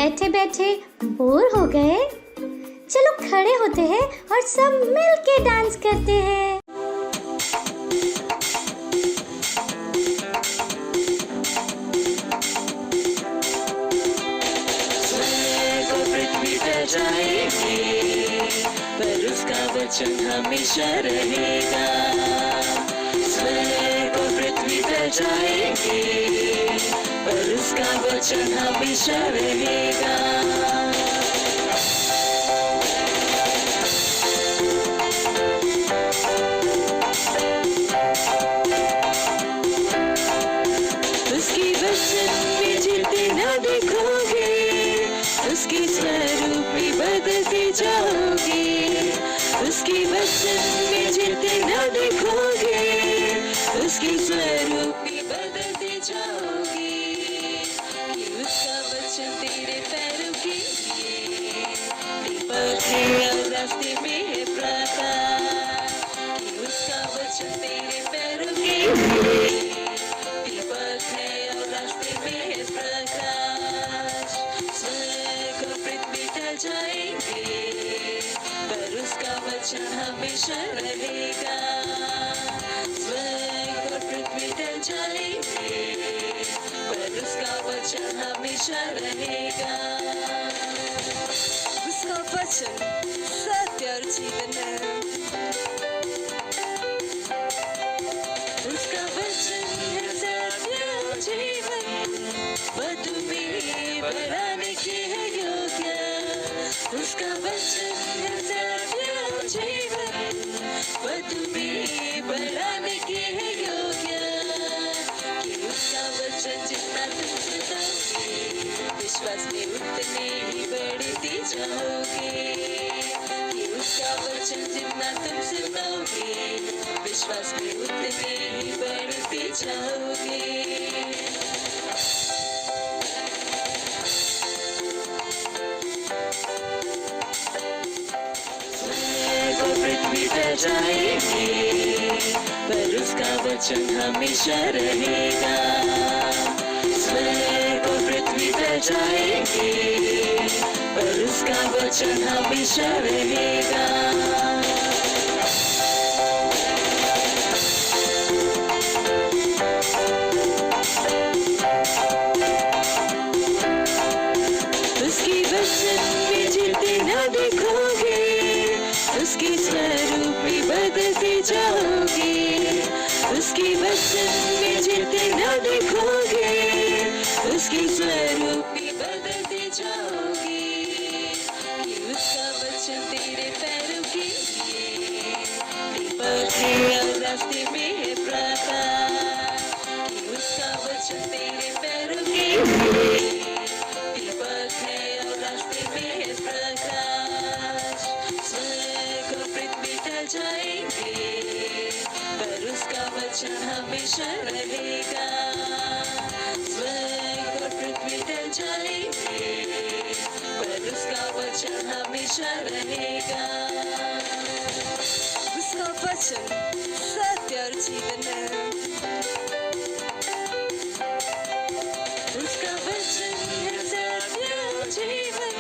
बैठे बैठे बोर हो गए? चलो खड़े होते हैं और सब मिल के डांस करते हैं। जाएंगे पर उसका वचन हमेशा रहेगा। स्वर्ग और पृथ्वी पर जाएंगे पर उसका वचन हमेशा रहेगा। उसकी वचन में जितना देखोगे उसकी स्वरूप में बदलते जाओगे। उसकी वचन में जितना देखोगे उसकी स्वरूप में बदलते जाओगे। कि उसका वचन तेरे पैरों के लिए दीपक है और रास्ते में है प्रकाश। कि उसका वचन तेरे पैरों के लिए दीपक है और रास्ते में है प्रकाश। स्वर्ग और पृथ्वी टल जाएंगे पर उसका वचन हमेशा रहेगा। स्वर्ग और पृथ्वी टल जाएंगे पर उसका वचन हमेशा रहेगा। उसका वचन सत्य और जीवन है। उसका वचन है सत्य और जीवन, वह तुम्हें बढ़ाने के है योग्य। उसका वचन है सत्य और जीवन, वह तुम्हें बढ़ाने के है योग्य। कि उसका वचन जितना तुम सुनोगे विश्वास में उतने ही बढ़ते जाओगे। कि उसका वचन जितना तुम सुनोगे विश्वास में उतने ही बढ़ते जाओगे। स्वर्ग और पृथ्वी टल जाएंगे पर उसका वचन हमेशा रहेगा। स्वर्ग और पृथ्वी टल जाएंगे पर उसका वचन हमेशा रहेगा। उसकी वचन में जितना देखोगे उसकी स्वरूप में बदलते जाओगे। उसकी वचन में जितना देखोगे उसकी स्वरूप में बदलते जाओगे। कि उसका वचन तेरे पैरों के लिए दीपक है और रास्ते में है प्रकाश। कि उसका वचन तेरे पैरों के लिए दीपक है और रास्ते में है प्रकाश। स्वर्ग और पृथ्वी टल जाएंगे पर उसका वचन हमेशा रहेगा। स्वर्ग और पृथ्वी टल जाएंगे पर उसका वचन हमेशा रहेगा। उसका वचन सत्य और जीवन है। उसका वचन है सत्य और जीवन,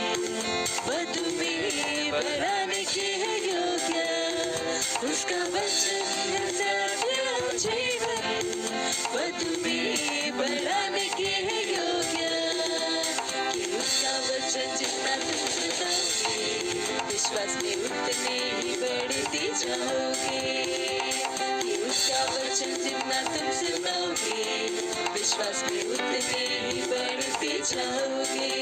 वह तुम्हें बढ़ाने के है योग्य। उसका वचन है सत्य और जीवन, वह तुम्हें बढ़ाने के है योग्य। कि उसका वचन जितना तुम सुनोगे विश्वास में उतने ही बढ़ते जाओगे। कि उसका वचन जितना तुम सुनोगे विश्वास में उतने ही बढ़ते जाओगे।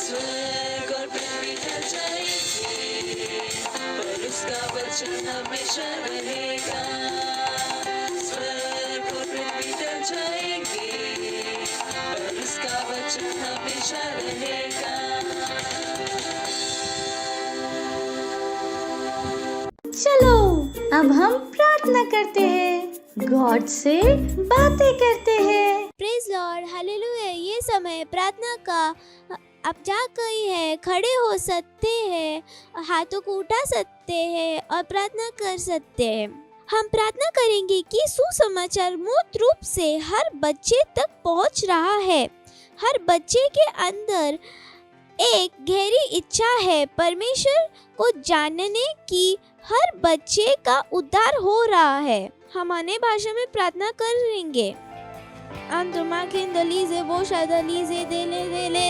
स्वर्ग और पृथ्वी टल जाएंगे पर उसका वचन हमेशा रहेगा। स्वर्ग और पृथ्वी टल जाएंगे पर उसका वचन हमेशा रहेगा। चलो अब हम प्रार्थना करते हैं, गॉड से बातें करते हैं। Praise Lord, hallelujah. ये समय प्रार्थना का आप जाकर ही है, खड़े हो सकते हैं, हाथों को उठा सकते हैं और प्रार्थना कर सकते हैं। हम प्रार्थना करेंगे कि सुसमाचार मूर्त रूप से हर बच्चे तक पहुंच रहा है। हर बच्चे के अंदर एक गहरी इच्छा है परमेश्वर को जानने की। हर बच्चे का उद्धार हो रहा है। हम अन्य भाषा में प्रार्थना करेंगे। अंतमा केंद्र लीजे बोशादा लीजे दे ले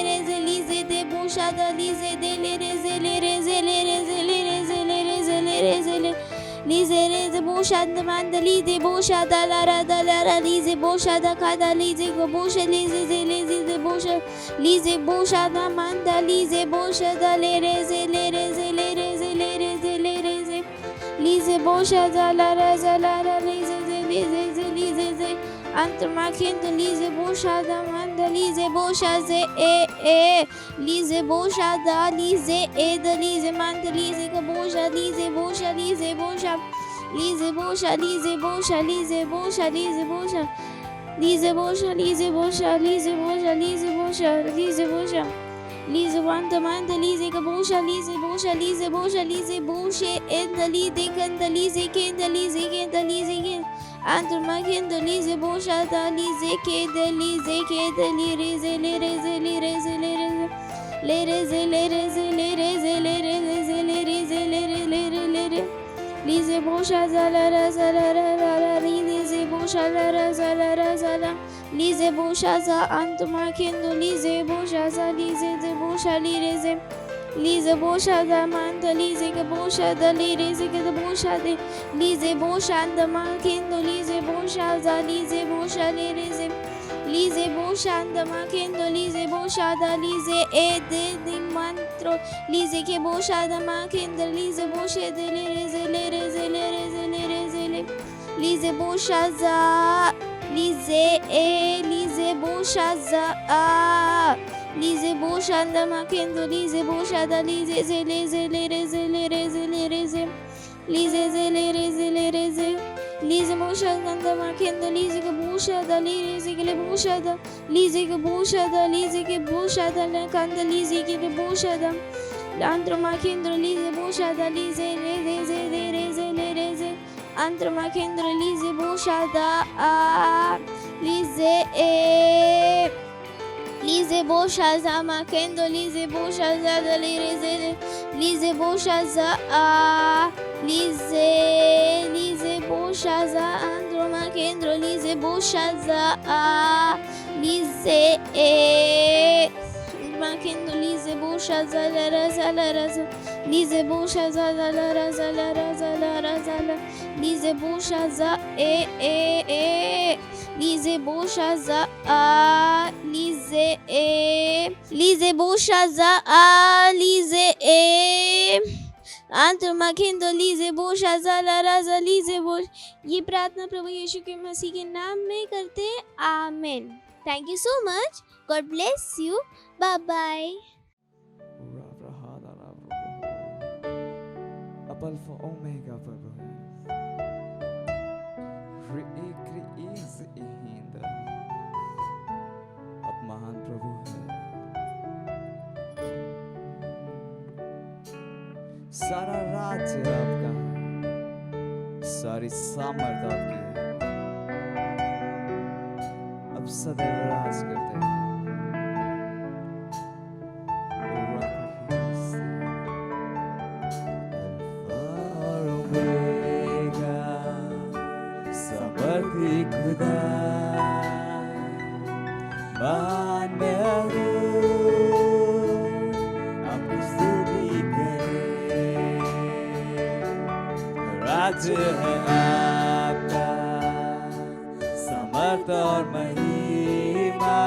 रे जे लीजे दे बोशादा लीजे दे ले रे जे ले रे जे ले रे जे ले रे जे ले रे जे ले रे जे ले लीजे रे जे बोशाद मांद लीजे बोशादा ला लीजे बोशादा खादा लीजे को बोशा लीजे जे ले जे बोशा लीजे बोशादा मांदा लीजे बोशादा ले रे जे ले रे जे ले रे जे ले रे जे ले रे जे लीजे बोशादा ला लीजे जे लीजे जे अंतमा केंद्र लीजे बोशादा मांदा लीजे बोशा जे ए लीजे बोशादा लीजे ए द लीजे मांदा लीजे का बोशा लीजे बोशा लीजे बोशा लीजे बोशा लीजे बोशा लीजे बोशा लीजे बोशा लीजे बोशा लीजे बोशा लीजे बोशा लीजे बोशा लीजे बोशा लीजे वांदा मांदा लीजे का बोशा लीजे बोशा लीजे बोशा लीजे बोशे इन द लीजे कंद लीजे केंद लीजे केंद लीजे केंद अंतमा केंद लीजे बोशा दा लीजे केंद लीजे केंद ली रे जे ले रे जे ले रे जे ले रे जे ले रे जे ले रे जे ले रे जे ले रे जे ले रे जे ले रे ले रे ले रे लीजे बोशा ला लीजे बोशा ला लीजे बोशा जा अंतमा केंद लीजे बोशा जा लीजे जे बोशा ली रे जे लीजे बोशा दा मांद लीजे के बोशा दा ली रे जे के बोशा दे लीजे बोशा अंदमा केंद लीजे बोशा जा लीजे बोशा ले रे जे लीजे बोशा अंदमा केंद लीजे बोशा दा लीजे ए दे दिन मंत्रो लीजे के बोशा दा मा केंद लीजे बोशे दे ले रे जे ले रे जे ले रे जे ले रे जे ले लीजे बोशा जा लीजे ए लीजे बोशा जा आ लीजे बोशा अंदमा केंद लीजे बोशा दा लीजे जे ले रे जे ले रे जे ले रे जे लीजे जे ले रे जे ले रे जे लीजे बोशा अंदमा केंद लीजे के बोशा दा ली रे जे के बोशा दा लीजे के बोशा दा लीजे के बोशा दा कंद लीजे के बोशा दा अंतमा केंद लीजे बोशा दा लीजे ले रे जे ले रे जे ले रे जे अंतमा केंद लीजे बोशा दा आ लीजे ए लीजे बोशा जा मा केंद लीजे बोशा जा दा ली रे जे लीजे बोशा जा आ लीजे बोशा जा अंतमा केंद लीजे बोशा जा आ लीजे ए मा केंद लीजे बोशा जा ला लीजे बोशा जा ला लीजे बोशा जा ए लीजे बोशा जा आ लीजे बोशा जा आ लीजे ए अंतमा केंद लीजे बोशा जा ला लीजे बोश। ये प्रार्थना प्रभु यीशु के मसीह के नाम में करते हैं। आमीन। Thank you so much. God bless you. Bye bye. Alpha Omega प्रभु है, क्रिएस इहिंद आप महान प्रभु है। सारा राज्य आपका है, सारी सामर्थ आपकी है, अब सदैव राज करते हैं। खुदा महान आपकी स्तुति करें। राज्य है आपका, समर्थ और महिमा,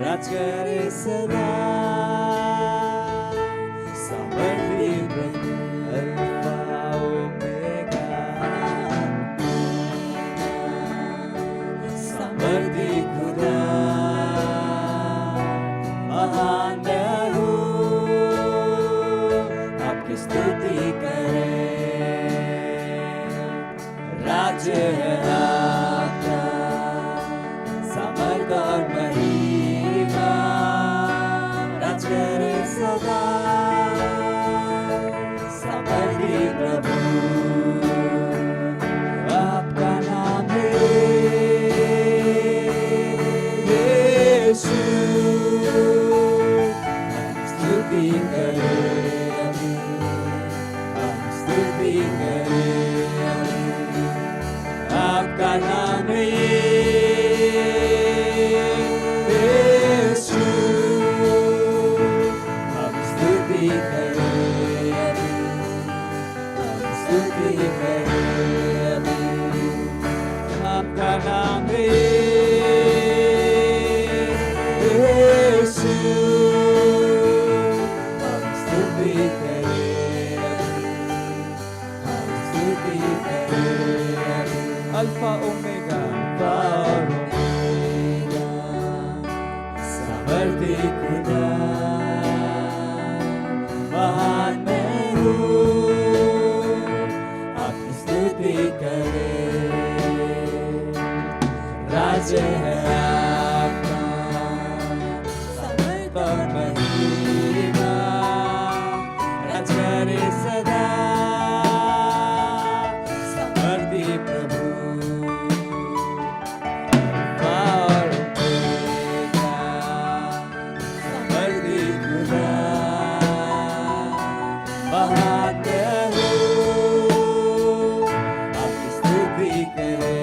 राज करे सदा। समर्थी प्रभु अल्फा ओमेगा, समर्थी खुदा महान आपकी स्तुति करें। राज्य है आपका, समर्थ और महिमा, राज करे सदा। समर्थी प्रभु करें अभी, हम स्तुति करें अभी। आपका नाम है यीशु, हम स्तुति करें अभी, हम स्तुति करें अभी। आपका नाम है यीशु, हम स्तुति करें अभी, हम स्तुति करें अभी। अल्फा ओमेगा, अल्फा और ओमेगा, सामर्थी खुदा, महान मैं हूँ, आपकी स्तुति करें। राज्य है आपका, समर्थ और महिमा, राज करे सदा, समर्थी प्रभु, अल्फा और ओमेगा, समर्थी खुदा, महान मैं हूँ, आपकी स्तुति करें।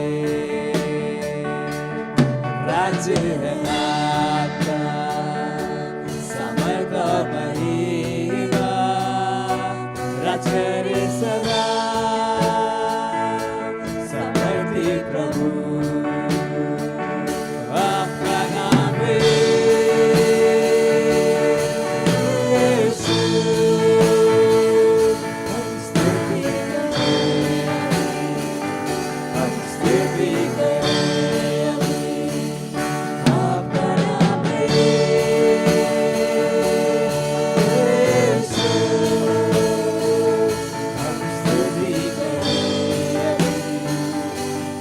राज्य है आपका, समर्थ और महिमा, राज करे सदा, समर्थी प्रभु। आपका नाम है यीशु, हम स्तुति करें, हम स्तुति करें अभी। आपका नाम है यीशु, हम स्तुति करें अभी,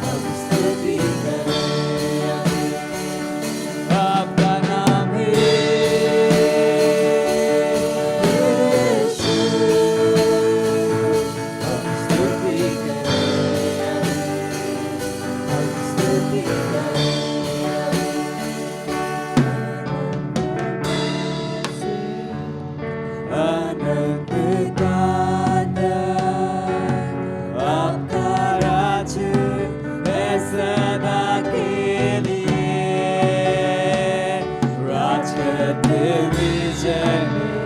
हम स्तुति करें अभी। आपका नाम है यीशु, हम स्तुति करें अभी, हम स्तुति करें अभी। अनंत काल आपका राज्य है सदा के लिए, राज करते विजय में,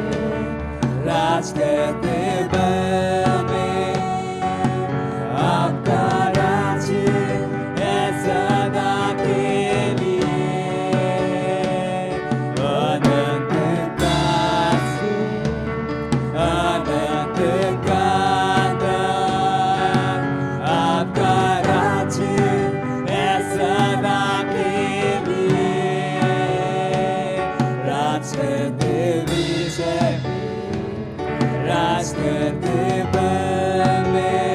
राज करते बल में, आपका राज्य है सदा के लिए। अनंत काल से अनंत काल आपका राज्य है सदा के लिए, राज करते विजय में, राज करते बल में,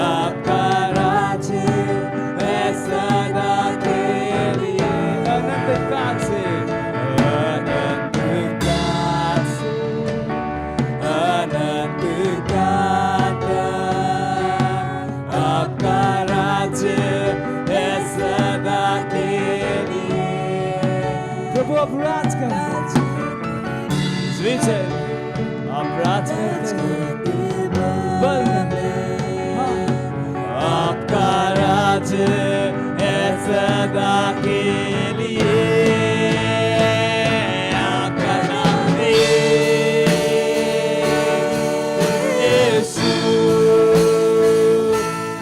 आपका राज्य है सदा के लिए। अनंत काल से अनंत काल से अनंत काल आपका राज्य है सदा के लिए। प्रभु आप राज करते, विजय आप राज करते बल में, आपका राज्य है सदा के लिए। आपका नाम है यीशु,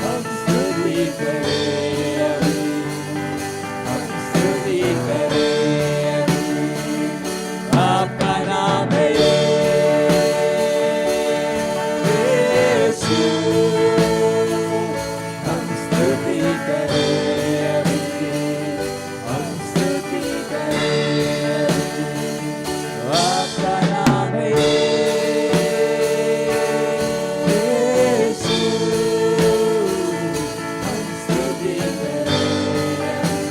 हम स्तुति करें अभी, हम स्तुति करें अभी। आपका नाम है यीशु, हम स्तुति करें अभी, हम स्तुति करें अभी। आपका नाम है यीशु, हम स्तुति करें अभी,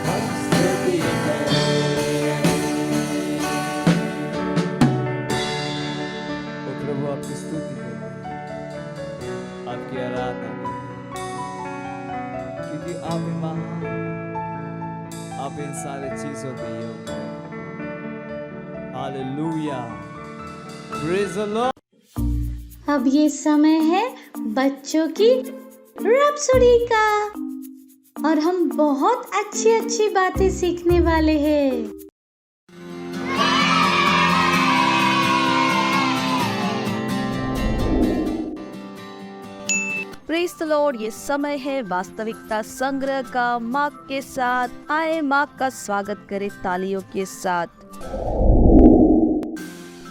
हम स्तुति करें अभी। ओ प्रभु आपकी स्तुति करें, आपकी आराधना करें, क्योंकि आप ही महान, आप इन सारे चीजों के योग्य हैं। Hallelujah. Praise the Lord. अब ये समय है बच्चों की रैप्सोडी का और हम बहुत अच्छी अच्छी बातें सीखने वाले हैं। Praise the lord. ये समय है वास्तविकता संग्रह का। माँ के साथ आए, माँ का स्वागत करें तालियों के साथ।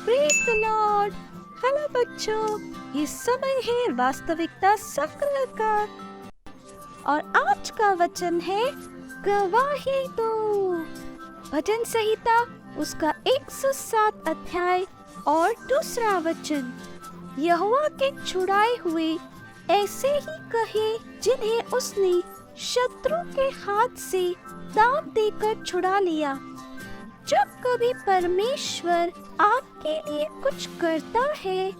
Praise the Lord. हेलो बच्चों, ये समय है वास्तविकता संग्रह का और आज का वचन है गवाही दो। भजन संहिता उसका 107 अध्याय और दूसरा वचन। यहोवा के छुड़ाए हुए ऐसे ही कहे जिन्हें उसने शत्रु के हाथ से दाम देकर छुड़ा लिया। जब कभी परमेश्वर आपके लिए कुछ करता है,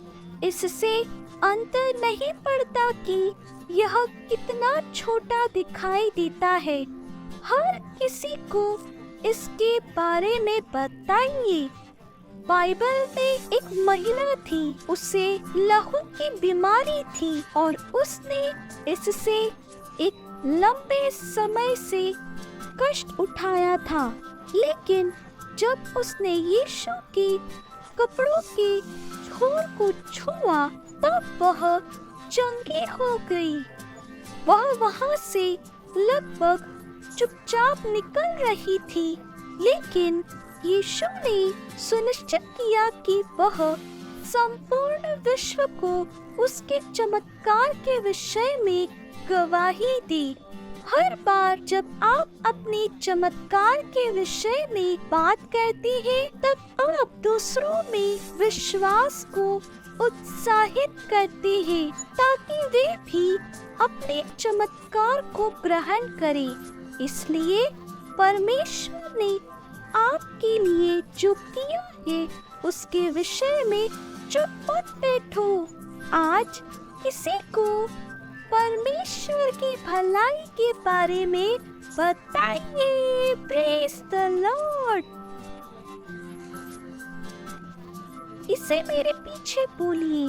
इससे अंतर नहीं पड़ता कि यह कितना छोटा दिखाई देता है। हर किसी को इसके बारे में बताइए। बाइबल में एक महिला थी, उसे लहू की बीमारी थी और उसने इससे एक लंबे समय से कष्ट उठाया था। लेकिन जब उसने यीशु के कपड़ों के छोर को छुआ, तब वह चंगी हो गई। वह वहां से लगभग चुपचाप निकल रही थी, लेकिन यीशु ने सुनिश्चित किया कि वह संपूर्ण विश्व को उसके चमत्कार के विषय में गवाही दी। हर बार जब आप अपने चमत्कार के विषय में बात करते हैं, तब आप दूसरों में विश्वास को उत्साहित करते हैं ताकि वे भी अपने चमत्कार को ग्रहण करें। इसलिए परमेश्वर ने आपके लिए जो किया है उसके विषय में चुप मत बैठो। आज किसी को परमेश्वर की भलाई के बारे में बताइए। Praise the Lord. इसे मेरे पीछे बोलिए,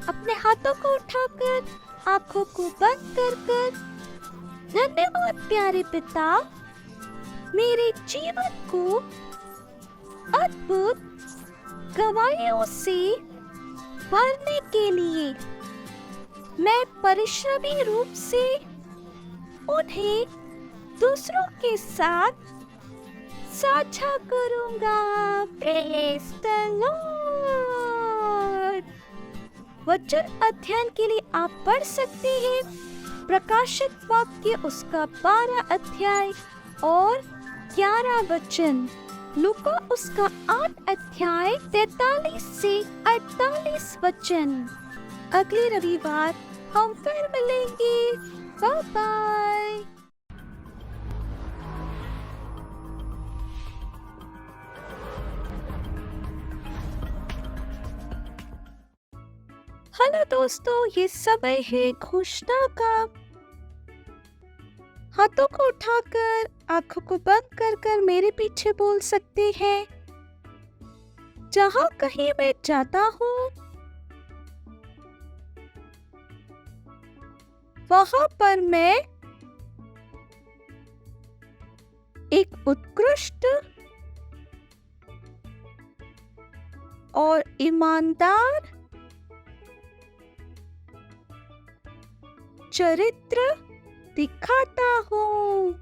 अपने हाथों को उठाकर, आंखों को बंद कर कर। धन्यवाद प्यारे पिता, मेरे जीवन को अद्भुत गवाहियों से भरने के लिए। मैं परिश्रमी रूप से उन्हें दूसरों के साथ साझा करूंगा। Praise the Lord. वचन अध्ययन के लिए आप पढ़ सकते हैं प्रकाशित वाक्य उसका 12 अध्याय और 11 वचन, लूका उसका 8 अध्याय 43 से 48 वचन। अगले रविवार हम फिर मिलेंगे। Bye bye. हेलो दोस्तों, ये समय है घोषणा का। हाथों को उठाकर, आंखों को बंद कर कर मेरे पीछे बोल सकते हैं। जहां कहीं मैं जाता हूँ, वहां पर मैं एक उत्कृष्ट और ईमानदार चरित्र दिखाता हूँ।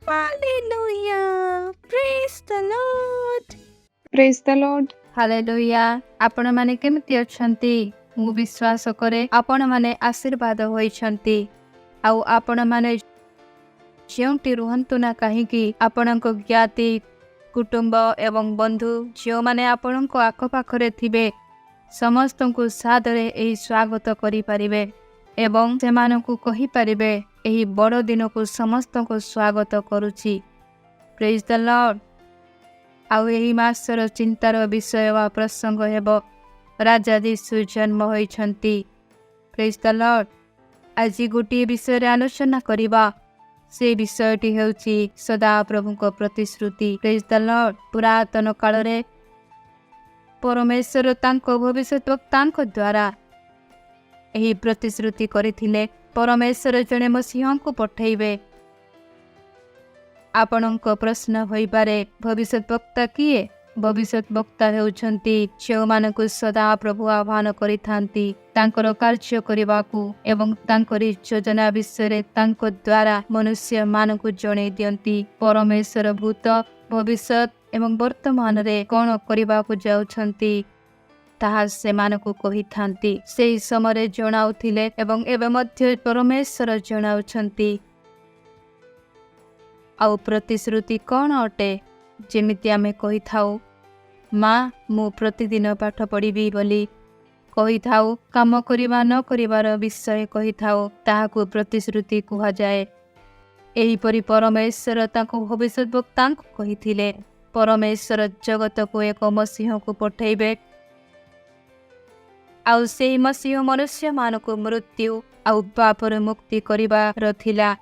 Hallelujah. Praise the Lord. Praise the lord. Hallelujah. आपण माने केमती अछंती? मु विश्वास करे आपण माने आशीर्वाद होइछंती। आउ आपण माने जेउंटी रुहंतु ना काहेकि आपणको ज्ञाति, कुटुंब एवं बंधु जो माने आपणको आखपाखरे थिबे समस्त को सादरे एही स्वागत करि परिबे एवं सेमानकु कहि परिबे एही बड़ दिन को समस्त को स्वागत करूची। Praise the Lord. आउ एही मासर चिंतार विषय वा प्रसंग हेबो राजा यीशु जन्म होइछंती। Praise the Lord. आज गोटे विषय आलोचना करिबा से विषयटी हेउछि सदा प्रभुको प्रतिश्रुति। Praise the Lord. पुरातन कालरे परमेश्वर तांको भविष्यवक्तांको द्वारा एही प्रतिश्रुति करिथिले परमेश्वर जणे मसीहंको पठेइबे। आपणଙ୍କ प्रश्न होइपारे भविष्यवक्ता किए? भविष्यवक्ता हेउछन्ति जोमानकु सदा प्रभु आह्वान करिथांती तांकर कार्य करिबाकू एवं तांकरी योजना विषय तांको द्वारा मनुष्य मानकु जणे दियंती। परमेश्वर भूत भविष्यत एवं वर्तमान रे कोन करिबाकू जाउछन्ति ताहा सेमानकु कहिथांती। सेही समय जणाउथिले एवं एबे मध्य परमेश्वर जणाउछन्ति। आउ प्रतिश्रुति कौन अटे? जेमिति आमे कहि थाउ माँ मु प्रतिदिन पाठ पढ़ी बोली कहि थाउ, काम करिबा न करिबार विषय कहि थाउ, ताहाकु प्रतिश्रुति कुहा जाए। एहीपरि परमेश्वर तांको भविष्यवक्तांको कहिथिले परमेश्वर जगत को एक मसीह को पठेइबे आउ सेही मसीह मनुष्य मानको मृत्यु आउ पापर मुक्ति करिबार थिला।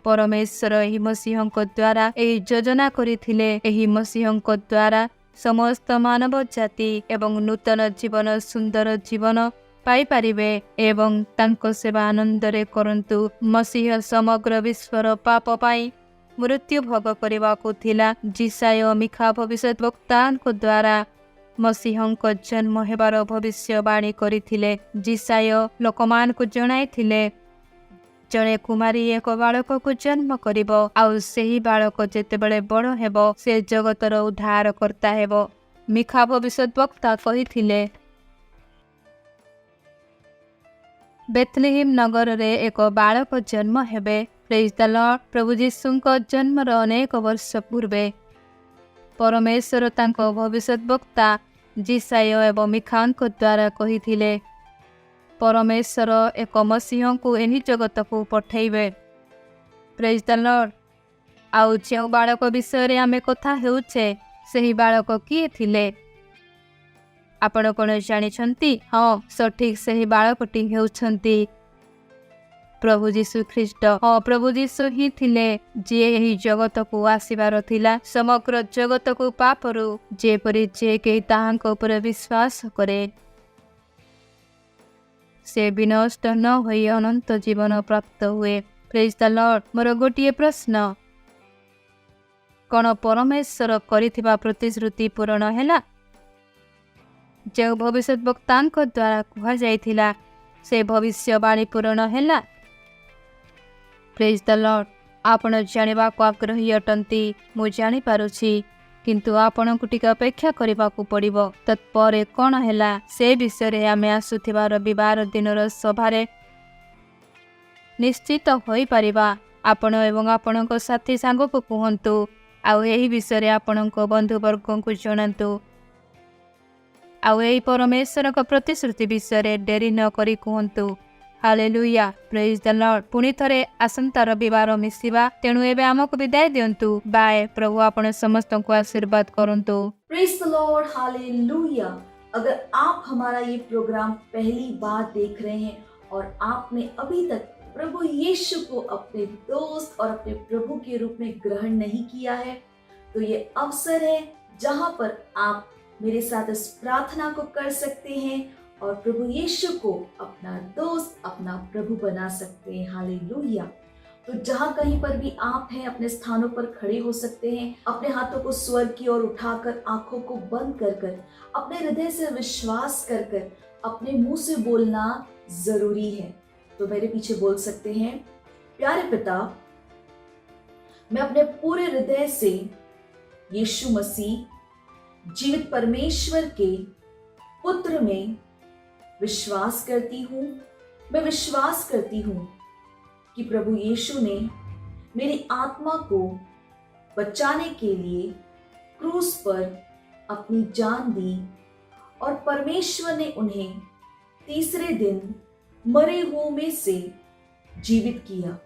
परमेश्वर एही मसीहଙ୍କ द्वारा एही योजना करिथिले। एही मसीहଙ୍କ द्वारा समस्त मानव जाति एवं नूतन जीवन सुंदर जीवन पाई पारिबे एवं तांको सेवा आनंदरे करंतु। मसीह समग्र विश्वर पाप पाई मृत्यु भोग करिबाकू थिला। जिसाय मिखा भविष्यवक्तांको द्वारा मसीहଙ୍କ जन्म हेबार भविष्यवाणी करिथिले। जिसाय लोकमानकु जणाइथिले जणे कुमारी एक बालक को जन्म करिबो आउ सेही बालक जेतेबेले बड़ हेबो से जगतर उद्धार करता हेबो। मिखा भविष्यवक्ता कहिथिले बेथलेहेम नगर रे एक बालक जन्म हेबे। Praise the lord. प्रभु यीशुଙ୍କ जन्मर अनेक वर्ष पूर्वे परमेश्वर तांको भविष्यवक्ता जिसाय एवं मिखांको द्वारा कहिथिले परमेश्वर एक मसीह को एही जगत को पठेइबे। Praise the Lord. आउ जो बालक विषय रे आमे कथा हेउछे सेही बालक किए थिले? आपण कोन जानिछंती? हाँ, सठिक सेही बालकटी हेउछंती प्रभु यीशु ख्रीष्ट। हाँ, प्रभु यीशु ही थिले जे एही जगत को आसीबार थिला समग्र जगत को पापरु जेपरि जे के ताहांक उपर विश्वास करे से विनष्ट न होई अनंत जीवन प्राप्त हुए। Praise the lord. मोर गोटिए प्रश्न, कौन परमेश्वर करिथिबा प्रतिश्रुति पूर्ण हैला? जो भविष्यवक्तांको द्वारा कुहा जाइथिला से भविष्यवाणी पूर्ण हैला? Praise the Lord. आपण जानिबा को आग्रही अटंती मु जानि पारुछि किंतु आपण को टिका अपेक्षा करबा को पड़िबो। तत्परे कौन हैला से विषय रे आमे आसुथिबा रविवार दिनर सभारे निश्चित होई परिबा। आपण एवं आपणको साथी सांग को कहंतु आउ एही विषय रे आपणको बंधु वर्ग को जणांतु आउ एही परमेश्वर को प्रतिश्रुति विषय रे डेरी न करी कहंतु। हालेलुया। Praise the Lord. पुणी थरे आसंता रविवार मिसिबा। तेणु एबे आमको विदाय दियंतु। बाय। प्रभु आपण समस्त को आशीर्वाद करंतु। Praise the lord. हालेलुया। अगर आप हमारा ये प्रोग्राम पहली बार देख रहे हैं और आपने अभी तक प्रभु यीशु को अपने दोस्त और अपने प्रभु के रूप में ग्रहण नहीं किया है तो ये अवसर है जहां पर आप मेरे साथ इस प्रार्थना को कर सकते हैं और प्रभु यीशु को अपना दोस्त अपना प्रभु बना सकते हैं। हालेलुया। तो जहां कहीं पर भी आप हैं अपने स्थानों पर खड़े हो सकते हैं। अपने हाथों को स्वर्ग की ओर उठाकर आंखों को बंद कर कर अपने हृदय से विश्वास कर कर अपने मुंह से बोलना जरूरी है। तो मेरे पीछे बोल सकते हैं, प्यारे पिता, मैं अपने पूरे हृदय से यीशु मसीह जीवित परमेश्वर के पुत्र में विश्वास करती हूँ। मैं विश्वास करती हूँ कि प्रभु यीशु ने मेरी आत्मा को बचाने के लिए क्रूस पर अपनी जान दी और परमेश्वर ने उन्हें तीसरे दिन मरे हुओं में से जीवित किया।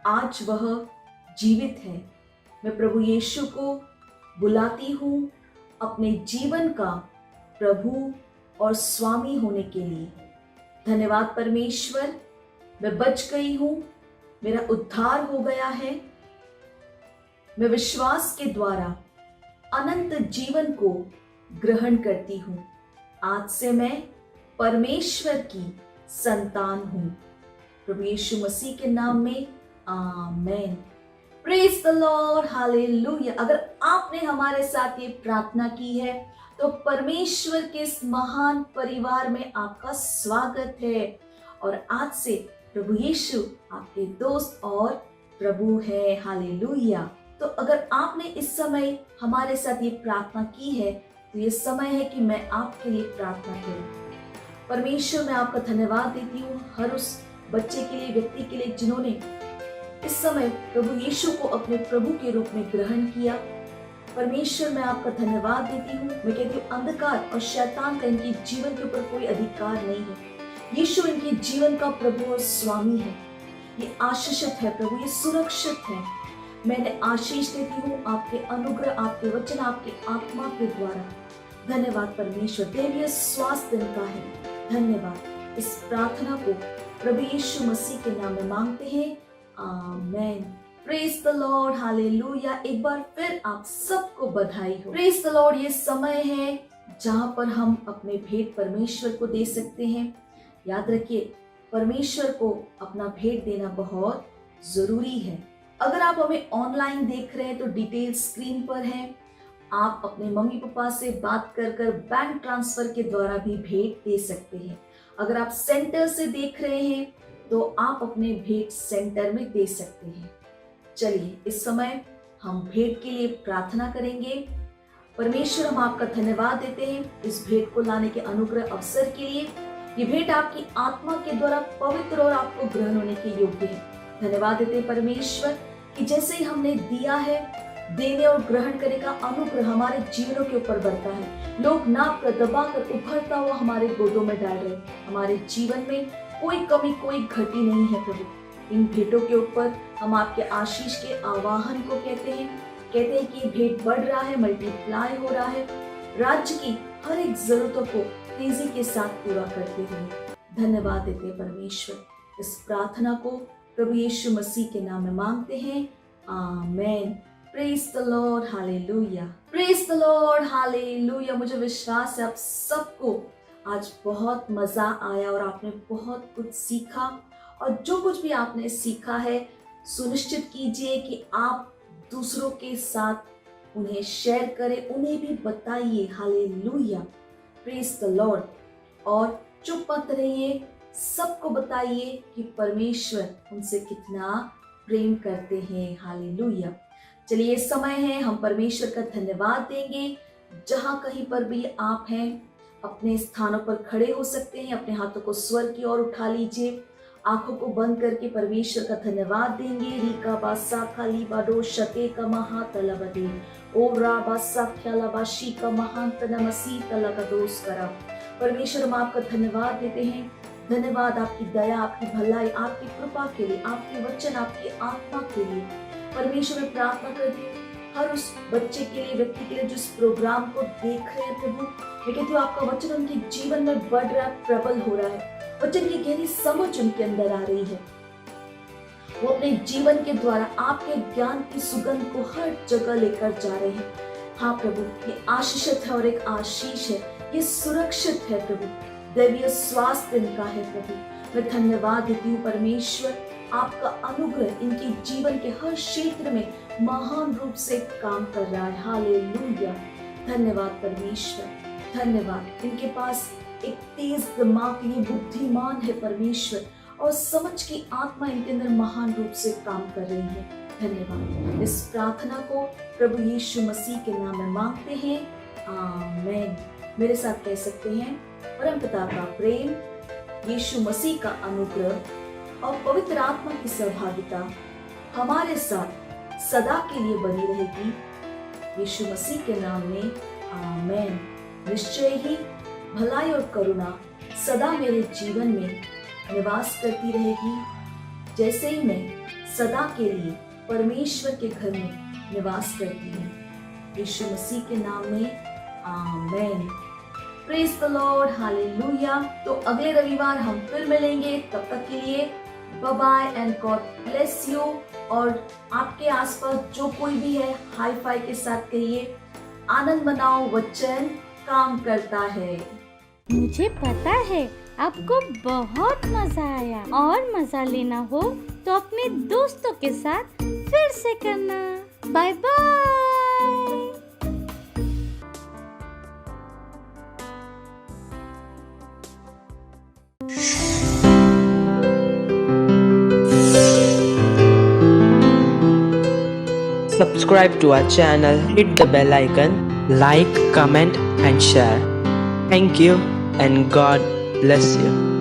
आज वह जीवित है। मैं प्रभु यीशु को बुलाती हूँ अपने जीवन का प्रभु और स्वामी होने के लिए। धन्यवाद परमेश्वर, मैं बच गई हूँ मेरा उद्धार हो गया है। मैं विश्वास के द्वारा अनंत जीवन को ग्रहण करती हूँ। आज से मैं परमेश्वर की संतान हूँ। प्रभु यीशु मसीह के नाम में आमेन। प्रेज द लॉर्ड, हालेलुया। अगर आपने हमारे साथ ये प्रार्थना की है तो परमेश्वर के इस महान परिवार में आपका स्वागत है। और आज से प्रभु यीशु आपके दोस्त और प्रभु है। हालेलुया। तो अगर आपने इस समय हमारे साथ ये प्रार्थना की है तो ये समय है कि मैं आपके लिए प्रार्थना करूं। परमेश्वर, मैं आपका धन्यवाद देती हूँ हर उस बच्चे के लिए, व्यक्ति के लिए जिन्होंने इस समय प्रभु यीशु को अपने प्रभु के रूप में ग्रहण किया। परमेश्वर, मैं आपका धन्यवाद देती हूँ। मैं कहती हूँ अंधकार और शैतान का इनके जीवन के ऊपर कोई अधिकार नहीं है। यीशु इनके जीवन का प्रभु और स्वामी है। ये आशीषित है प्रभु, ये सुरक्षित है। मैंने आशीष देती हूँ आपके अनुग्रह, आपके वचन, आपके आत्मा के द्वारा। धन्यवाद परमेश्वर, देवीय स्वास्थ्य इनका है। धन्यवाद। इस प्रार्थना को प्रभु यीशु मसीह के नाम में मांगते हैं, आमेन। प्रेज द लॉर्ड, हालेलुया। एक बार फिर आप सबको बधाई हो। Praise the lord. ये समय है जहाँ पर हम अपने भेंट परमेश्वर को दे सकते हैं। याद रखिए, परमेश्वर को अपना भेंट देना बहुत जरूरी है। अगर आप हमें ऑनलाइन देख रहे हैं तो डिटेल स्क्रीन पर है। आप अपने मम्मी पापा से बात कर बैंक ट्रांसफर के द्वारा भी भेंट दे सकते हैं। अगर आप सेंटर से देख रहे हैं तो आप अपने भेंट सेंटर में दे सकते हैं। चलिए इस समय हम भेंट के लिए प्रार्थना करेंगे। परमेश्वर, हम आपका धन्यवाद देते हैं इस भेंट को लाने के अनुग्रह अवसर के लिए। ये भेंट आपकी आत्मा के द्वारा पवित्र और आपको ग्रहण होने के योग्य है। धन्यवाद देते हैं परमेश्वर कि जैसे ही हमने दिया है, देने और ग्रहण करने का अनुग्रह हमारे जीवनों के ऊपर बढ़ता है। लोग नाप कर, दबा कर, उभरता हुआ हमारे गोदों में डाल रहे हैं। हमारे जीवन में कोई कमी, कोई घटी नहीं है प्रभु। इन भेंटों के ऊपर हम आपके आशीष के आवाहन को कहते हैं कि भेंट बढ़ रहा है, मल्टीप्लाई हो रहा है, राज्य की हर एक जरूरतों को तेजी के साथ पूरा करते हुए। धन्यवाद देते हैं परमेश्वर। इस प्रार्थना को प्रभु यीशु मसीह के नाम में मांगते हैं, आमेन। प्रेज द लॉर्ड, हालेलुया। प्रेज द लॉर्ड, हालेलुया। मुझे विश्वास है आप सबको आज बहुत मजा आया और आपने बहुत कुछ सीखा। और जो कुछ भी आपने सीखा है, सुनिश्चित कीजिए कि आप दूसरों के साथ उन्हें शेयर करें, उन्हें भी बताइए। हालेलुया। Praise the Lord. और चुप मत रहिए, सबको बताइए कि परमेश्वर उनसे कितना प्रेम करते हैं। हालेलुया। चलिए समय है हम परमेश्वर का धन्यवाद देंगे। जहां कहीं पर भी आप हैं, अपने स्थानों पर खड़े हो सकते हैं। अपने हाथों को स्वर की ओर उठा लीजिए। आंखों को बंद करके परमेश्वर का धन्यवाद देंगे। रीका बासा खाली बाडो शते का महातलबदे ओ राबासा ख्यालाबाशी का महांत नमसी तलकदोस करा। परमेश्वर, हम आपका धन्यवाद देते हैं। धन्यवाद आपकी दया, आपकी भलाई, आपकी कृपा के लिए, आपके वचन, आपकी आत्मा के लिए। परमेश्वर, मैं प्रार्थना करती हूँ हर उस बच्चे के लिए, व्यक्ति के लिए जो इस प्रोग्राम को देख रहे हैं प्रभु। मैं कहती हूँ आपका वचन उनके जीवन में बढ़ रहा है, प्रबल हो रहा है। वचन की गहरी समझ उनके अंदर आ रही है। वो अपने जीवन के द्वारा आपके ज्ञान की सुगंध को हर जगह लेकर जा रहे हैं। हाँ प्रभु, ये आशीषित है और एक आशीष है। ये सुरक्षित है प्रभु। दैवीय स्वास्थ्य इनका है प्रभु। मैं धन्यवाद देती हूँ परमेश्वर, आपका अनुग्रह इनके जीवन के हर क्षेत्र में महान रूप से काम कर रहा है। हालेलुया। धन्यवाद परमेश्वर, धन्यवाद। इनके पास एक तेज दिमाग, ये बुद्धिमान है परमेश्वर, और समझ की आत्मा इनके अंदर महान रूप से काम कर रही है। धन्यवाद। इस प्रार्थना को प्रभु यीशु मसीह के नाम में मांगते हैं, आमेन। मेरे साथ कह सकते हैं, परमपिता का प्रेम, यीशु मसीह का अनुग्रह और पवित्र आत्मा की सहभागिता हमारे साथ सदा के लिए बनी रहेगी। यीशु मसीह के नाम में आमेन। निश्चय ही भलाई और करुणा सदा मेरे जीवन में निवास करती रहेगी, जैसे ही मैं सदा के लिए परमेश्वर के घर में निवास करती हूँ। यीशु मसीह के नाम में आमेन। प्रेज द लॉर्ड, हालेलुया। तो अगले रविवार हम फिर मिलेंगे। तब तक के लिए bye bye and God bless you. और आपके आसपास जो कोई भी है, हाई फाई के साथ कहिए, आनंद मनाओ, वचन काम करता है। मुझे पता है आपको बहुत मजा आया, और मजा लेना हो तो अपने दोस्तों के साथ फिर से करना। Bye bye. Subscribe to our channel, hit the bell icon, like, comment and share. Thank you and God bless you.